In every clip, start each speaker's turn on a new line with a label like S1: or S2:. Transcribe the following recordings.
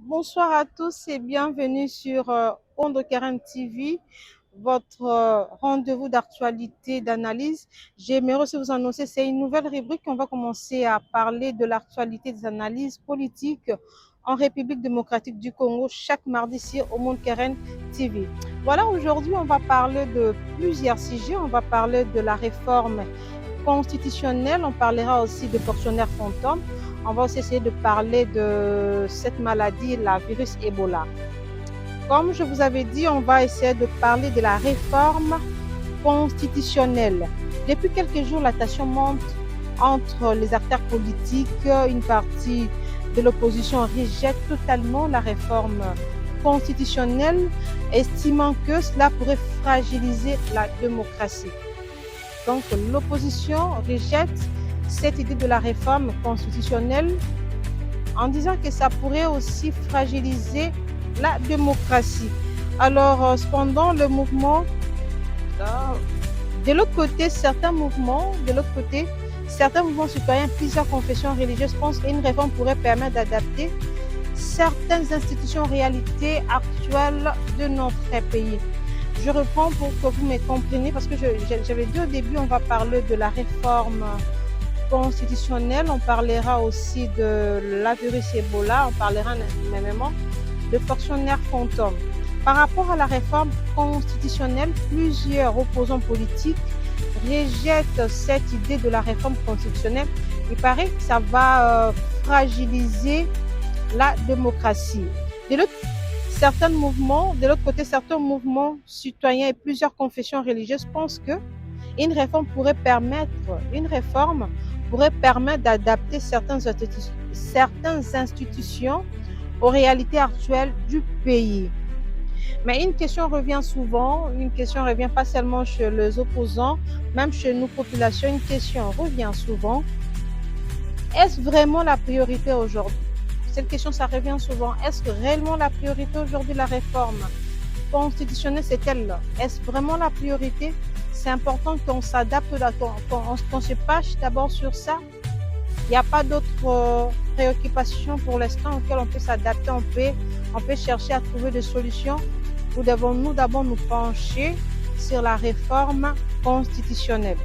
S1: Bonsoir à tous et bienvenue sur Onde Karen TV, votre rendez-vous d'actualité, d'analyse. J'aimerais aussi vous annoncer, c'est une nouvelle rubrique. On va commencer à parler de l'actualité des analyses politiques en République démocratique du Congo chaque mardi sur Onde Karen TV. Voilà, aujourd'hui, on va parler de plusieurs sujets. On va parler de la réforme constitutionnelle, on parlera aussi de fonctionnaires fantômes. On va aussi essayer de parler de cette maladie, la virus Ebola. Comme je vous avais dit, on va essayer de parler de la réforme constitutionnelle. Depuis quelques jours, la tension monte entre les acteurs politiques. Une partie de l'opposition rejette totalement la réforme constitutionnelle, estimant que cela pourrait fragiliser la démocratie. Donc, l'opposition rejette cette idée de la réforme constitutionnelle en disant que ça pourrait aussi fragiliser la démocratie. Alors, cependant, le mouvement, de l'autre côté, certains mouvements citoyens, plusieurs confessions religieuses pensent qu'une réforme pourrait permettre d'adapter certaines institutions aux réalités actuelles de notre pays. Je reprends pour que vous me compreniez, parce que j'avais dit au début, on va parler de la réforme constitutionnelle, on parlera aussi de la virus Ebola, on parlera même de fonctionnaires fantômes. Par rapport à la réforme constitutionnelle, plusieurs opposants politiques rejettent cette idée de la réforme constitutionnelle. Il paraît que ça va fragiliser la démocratie. De l'autre côté, certains mouvements citoyens et plusieurs confessions religieuses pensent que une réforme pourrait permettre d'adapter certaines institutions aux réalités actuelles du pays. Mais une question revient pas seulement chez les opposants, même chez nous, populations, une question revient souvent. Est-ce vraiment la priorité aujourd'hui? Cette question, ça revient souvent. Est-ce que réellement la priorité aujourd'hui, la réforme constitutionnelle, c'est elle? Est-ce vraiment la priorité? C'est important qu'on s'adapte, qu'on se penche d'abord sur ça. Il n'y a pas d'autres préoccupations pour l'instant auxquelles on peut s'adapter, on peut chercher à trouver des solutions. Ou devons-nous d'abord nous pencher sur la réforme constitutionnelle?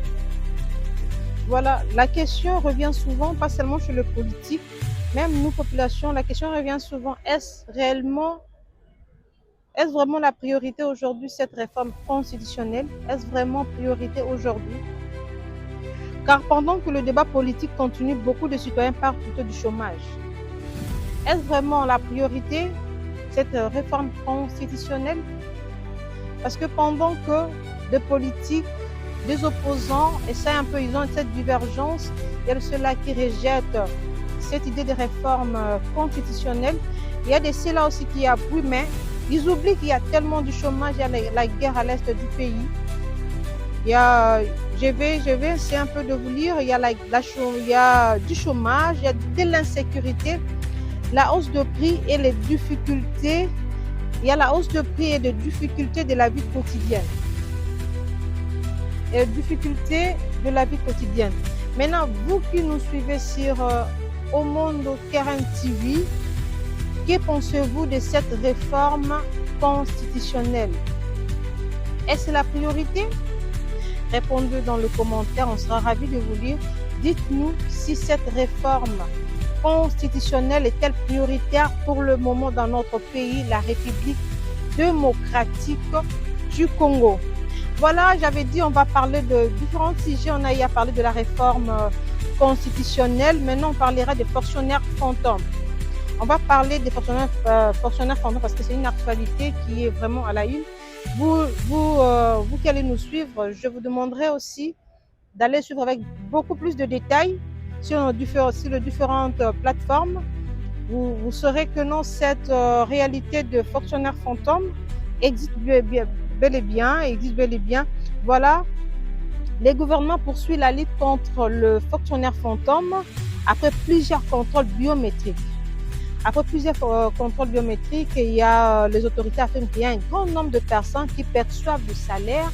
S1: Voilà, la question revient souvent, pas seulement chez le politique, même nous, populations, la question revient souvent, est-ce vraiment la priorité aujourd'hui, cette réforme constitutionnelle? Est-ce vraiment priorité aujourd'hui? Car pendant que le débat politique continue, beaucoup de citoyens parlent plutôt du chômage. Est-ce vraiment la priorité, cette réforme constitutionnelle? Parce que pendant que des politiques, des opposants essaient un peu, ils ont cette divergence, il y a ceux-là qui rejettent cette idée de réforme constitutionnelle. Il y a de ceux-là aussi qui appuient, mais ils oublient qu'il y a tellement de chômage, il y a la guerre à l'est du pays. Je vais essayer un peu de vous lire, il y a du chômage, il y a de l'insécurité, la hausse de prix et les difficultés. Il y a la hausse de prix et de difficultés de la vie quotidienne. Maintenant, vous qui nous suivez sur Onde Karen TV, que pensez-vous de cette réforme constitutionnelle? Est-ce la priorité? Répondez dans le commentaire, on sera ravis de vous lire. Dites-nous si cette réforme constitutionnelle est-elle prioritaire pour le moment dans notre pays, la République démocratique du Congo. Voilà, j'avais dit on va parler de différents sujets. On a eu à parler de la réforme constitutionnelle. Maintenant, on parlera des fonctionnaires fantômes. On va parler des fonctionnaires fantômes parce que c'est une actualité qui est vraiment à la une. Vous qui allez nous suivre, je vous demanderai aussi d'aller suivre avec beaucoup plus de détails sur les différentes plateformes. Vous saurez que non, cette réalité de fonctionnaires fantômes existe bel et bien. Voilà, les gouvernements poursuivent la lutte contre le fonctionnaire fantôme après plusieurs contrôles biométriques. Après plusieurs contrôles biométriques, il y a les autorités affirment qu'il y a un grand nombre de personnes qui perçoivent le salaire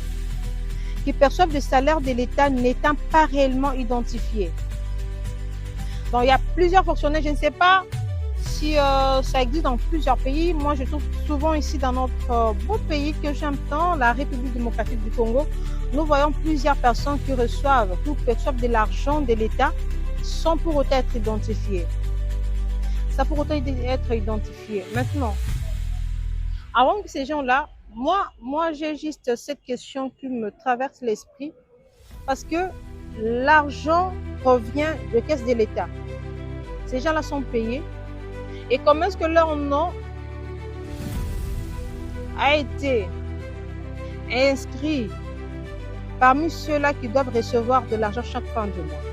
S1: de l'État n'étant pas réellement identifiés. Donc, il y a plusieurs fonctionnaires, je ne sais pas Si ça existe dans plusieurs pays, moi je trouve souvent ici dans notre beau pays que j'aime tant, la République démocratique du Congo, nous voyons plusieurs personnes qui reçoivent de l'argent de l'État sans pour autant être identifiées. Ça pour autant être identifié. Maintenant, avant que ces gens-là, moi j'ai juste cette question qui me traverse l'esprit parce que l'argent provient de caisse de l'État. Ces gens-là sont payés. Et comment est-ce que leur nom a été inscrit parmi ceux-là qui doivent recevoir de l'argent chaque fin de mois?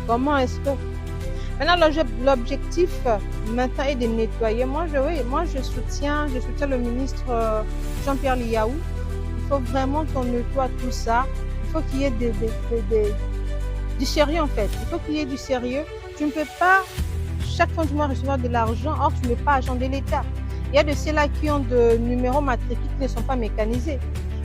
S1: Comment est-ce que... Maintenant, l'objectif maintenant est de nettoyer. Moi, je soutiens le ministre Jean-Pierre Liaou. Il faut vraiment qu'on nettoie tout ça. Il faut qu'il y ait du sérieux en fait. Il faut qu'il y ait du sérieux. Tu ne peux pas chaque fin du mois recevoir de l'argent, or tu n'es pas agent de l'État. Il y a de ceux-là qui ont de numéros matricules qui ne sont pas mécanisés.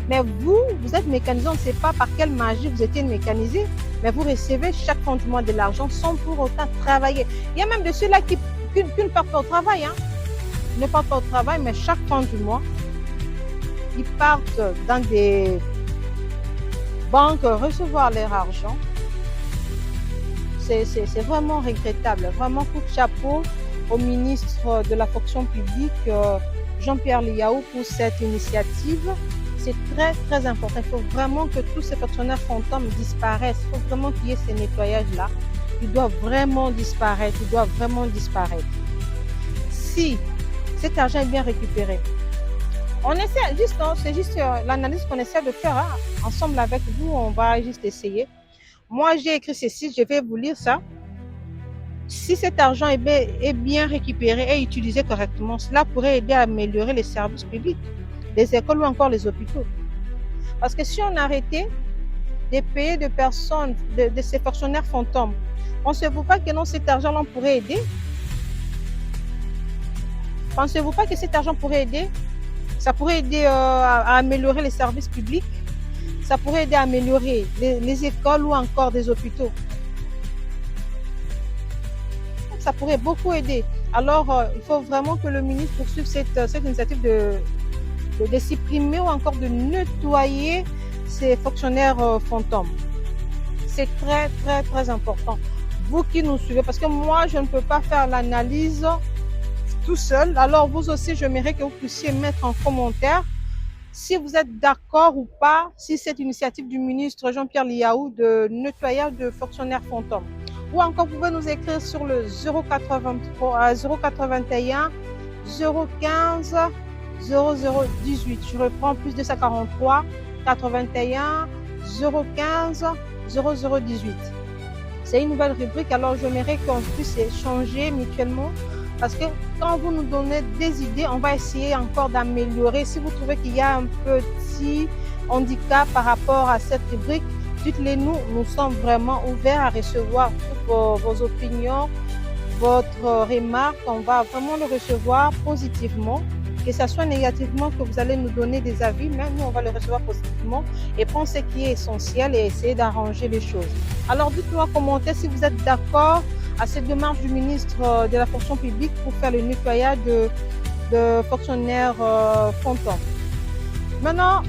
S1: Mais vous êtes mécanisé, on ne sait pas par quelle magie vous étiez mécanisé, mais vous recevez chaque fin du mois de l'argent sans pour autant travailler. Il y a même de ceux-là qui ne partent pas au travail. Ils ne partent pas au travail, mais chaque fin du mois, ils partent dans des banques recevoir leur argent. C'est vraiment regrettable. Vraiment coup de chapeau au ministre de la fonction publique, Jean-Pierre Liaou, pour cette initiative. C'est très, très important. Il faut vraiment que tous ces fonctionnaires fantômes disparaissent. Il faut vraiment qu'il y ait ces nettoyages-là. Ils doivent vraiment disparaître. Ils doivent vraiment disparaître. Si cet argent est bien récupéré, on essaie juste, c'est juste l'analyse qu'on essaie de faire ensemble avec vous. On va juste essayer. Moi, j'ai écrit ceci, je vais vous lire ça. Si cet argent est bien récupéré et utilisé correctement, cela pourrait aider à améliorer les services publics, les écoles ou encore les hôpitaux. Parce que si on arrêtait de payer de personnes, de ces fonctionnaires fantômes, pensez-vous pas que non, cet argent-là pourrait aider? Pensez-vous pas que cet argent pourrait aider? Ça pourrait aider à améliorer les services publics? Ça pourrait aider à améliorer les écoles ou encore des hôpitaux. Ça pourrait beaucoup aider. Alors, il faut vraiment que le ministre poursuive cette initiative de supprimer ou encore de nettoyer ces fonctionnaires fantômes. C'est très, très, très important. Vous qui nous suivez, parce que moi, je ne peux pas faire l'analyse tout seul. Alors, vous aussi, j'aimerais que vous puissiez mettre en commentaire si vous êtes d'accord ou pas, si cette initiative du ministre Jean-Pierre Liaou de nettoyage de fonctionnaires fantômes. Ou encore, vous pouvez nous écrire sur le 081 015 0018. Je reprends plus 243 81 015 0018. C'est une nouvelle rubrique, alors j'aimerais qu'on puisse échanger mutuellement. Parce que quand vous nous donnez des idées, on va essayer encore d'améliorer. Si vous trouvez qu'il y a un petit handicap par rapport à cette rubrique, dites-les nous. Nous sommes vraiment ouverts à recevoir toutes vos opinions, votre remarque. On va vraiment le recevoir positivement. Que ce soit négativement que vous allez nous donner des avis, mais nous, on va le recevoir positivement et prendre ce qui est essentiel et essayer d'arranger les choses. Alors, dites-nous en commentaire si vous êtes d'accord à cette démarche du ministre de la fonction publique pour faire le nettoyage de fonctionnaires fantômes. Maintenant,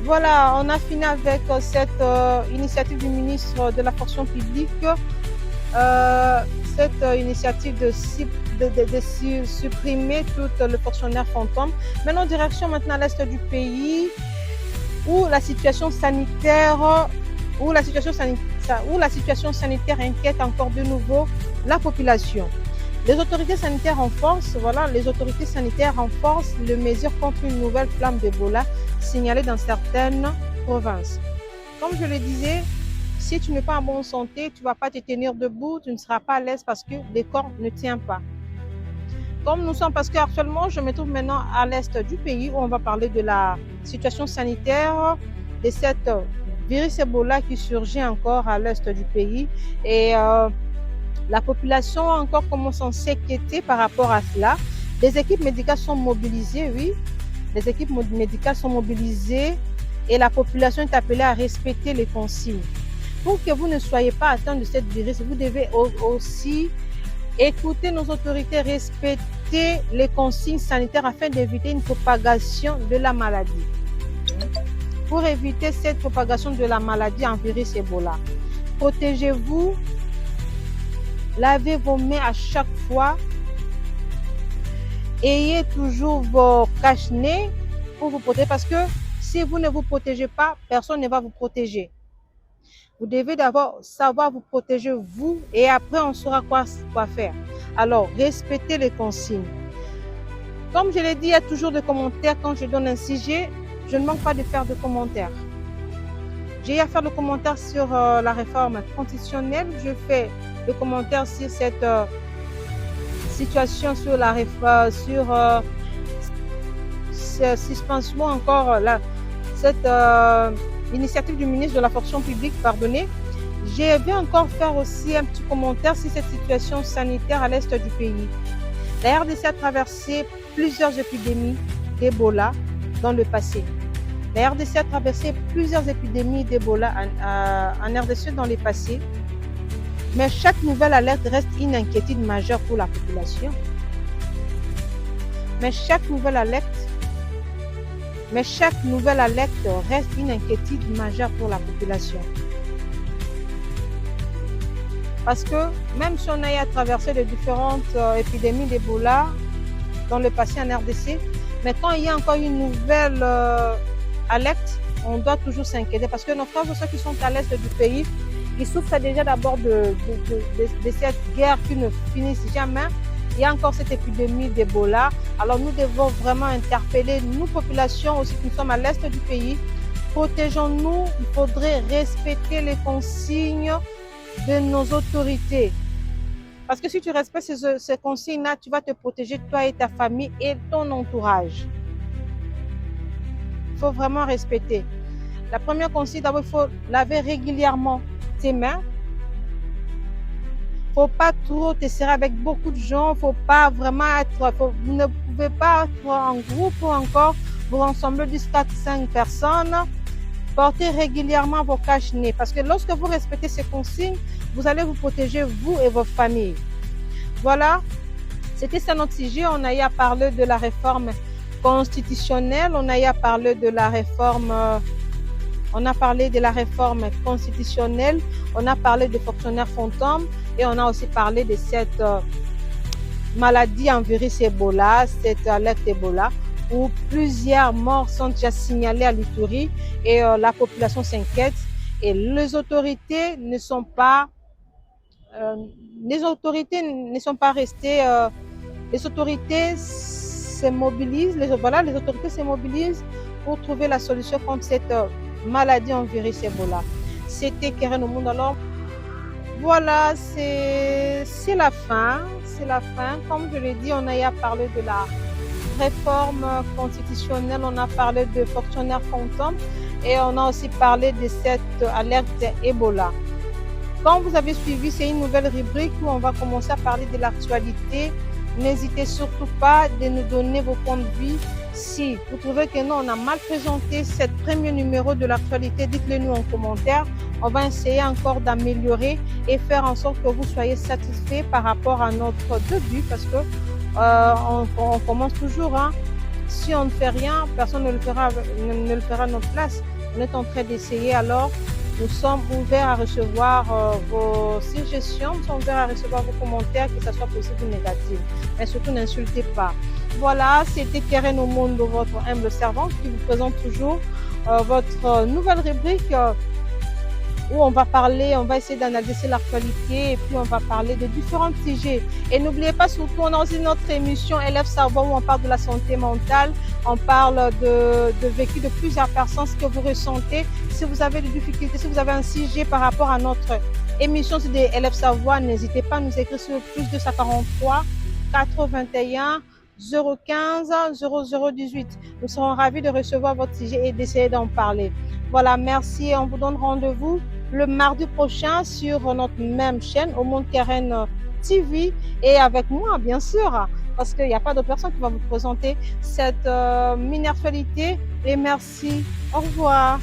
S1: voilà, on a fini avec cette initiative du ministre de la fonction publique, cette initiative de supprimer tout le fonctionnaire fantôme. Maintenant, direction maintenant à l'est du pays où la situation sanitaire inquiète encore de nouveau la population. Les autorités sanitaires renforcent les mesures contre une nouvelle flamme d'Ebola signalée dans certaines provinces. Comme je le disais, si tu n'es pas en bonne santé, tu ne vas pas te tenir debout, tu ne seras pas à l'aise parce que le corps ne tient pas. Comme nous sommes, parce qu'actuellement, je me trouve maintenant à l'est du pays où on va parler de la situation sanitaire de cette virus Ebola qui surgit encore à l'est du pays. Et la population encore commence à s'inquiéter par rapport à cela. Les équipes médicales sont mobilisées, oui. Les équipes médicales sont mobilisées et la population est appelée à respecter les consignes. pour que vous ne soyez pas atteint de cette virus, vous devez aussi écouter nos autorités, respecter les consignes sanitaires afin d'éviter une propagation de la maladie. Pour éviter cette propagation de la maladie en virus Ebola, protégez-vous, lavez vos mains à chaque fois, ayez toujours vos cache-nez pour vous protéger parce que si vous ne vous protégez pas, personne ne va vous protéger. Vous devez d'abord savoir vous protéger vous et après on saura quoi faire. Alors, respectez les consignes. Comme je l'ai dit, il y a toujours des commentaires quand je donne un sujet. Je ne manque pas de faire des commentaires. J'ai à faire le commentaire sur la réforme constitutionnelle. Je fais le commentaire sur cette situation, sur la réforme, sur cette suspension encore, cette initiative du ministre de la fonction publique, pardonnez. Je vais encore faire aussi un petit commentaire sur cette situation sanitaire à l'est du pays. La RDC a traversé plusieurs épidémies d'Ebola dans le passé. La RDC a traversé plusieurs épidémies d'Ebola en RDC dans le passé. Mais chaque nouvelle alerte reste une inquiétude majeure pour la population. Mais chaque nouvelle alerte reste une inquiétude majeure pour la population. Parce que même si on a eu à traverser les différentes épidémies d'Ebola dans le passé en RDC, mais quand il y a encore une nouvelle alerte, on doit toujours s'inquiéter parce que nos frères et sœurs qui sont à l'est du pays, ils souffrent déjà d'abord de cette guerre qui ne finit jamais. Il y a encore cette épidémie d'Ebola. Alors nous devons vraiment interpeller nous, populations aussi qui sommes à l'est du pays. Protégeons-nous, il faudrait respecter les consignes de nos autorités. Parce que si tu respectes ces consignes-là, tu vas te protéger toi et ta famille et ton entourage. Il faut vraiment respecter. La première consigne, d'abord, il faut laver régulièrement tes mains. Il ne faut pas trop te serrer avec beaucoup de gens. Il ne faut pas vraiment vous ne pouvez pas être en groupe ou encore vous rassembler jusqu'à 5 personnes. Portez régulièrement vos cache-nez parce que lorsque vous respectez ces consignes, vous allez vous protéger vous et vos familles. Voilà, c'était ça notre sujet. On a eu à parler de la réforme constitutionnelle, on a eu à parler de la réforme, constitutionnelle, on a parlé des fonctionnaires fantômes et on a aussi parlé de cette maladie en virus Ebola, cette alerte Ebola, où plusieurs morts sont déjà signalés à l'Ituri et la population s'inquiète et les autorités ne sont pas restées, les autorités se mobilisent, les autorités se mobilisent pour trouver la solution contre cette maladie en virus Ebola. C'était Keren au monde. Alors voilà, c'est la fin, comme je l'ai dit, on a parlé de la réforme constitutionnelle, on a parlé de fonctionnaires fantômes et on a aussi parlé de cette alerte Ebola. Quand vous avez suivi, c'est une nouvelle rubrique où on va commencer à parler de l'actualité. N'hésitez surtout pas de nous donner vos points de vue. Si vous trouvez que nous, on a mal présenté ce premier numéro de l'actualité, dites-le nous en commentaire. On va essayer encore d'améliorer et faire en sorte que vous soyez satisfaits par rapport à notre début parce que on commence toujours. Hein. Si on ne fait rien, personne ne le fera à notre place. On est en train d'essayer. Alors, nous sommes ouverts à recevoir vos suggestions, nous sommes ouverts à recevoir vos commentaires, que ce soit positif ou négatif. Mais surtout, n'insultez pas. Voilà, c'était Keren au monde, votre humble servante, qui vous présente toujours votre nouvelle rubrique où on va essayer d'analyser l'actualité et puis on va parler de différents sujets. Et n'oubliez pas surtout, on a aussi notre émission Élève Savoir où on parle de la santé mentale, on parle de vécu de plusieurs personnes, ce que vous ressentez. Si vous avez des difficultés, si vous avez un sujet par rapport à notre émission sur des Élèves Savoir, n'hésitez pas à nous écrire sur le plus 243 421 015 0018. Nous serons ravis de recevoir votre sujet et d'essayer d'en parler. Voilà, merci et on vous donne rendez-vous le mardi prochain sur notre même chaîne, Au Monde Keren TV, et avec moi, bien sûr, parce qu'il n'y a pas d'autre personne qui va vous présenter cette mini-actualité. Et merci. Au revoir.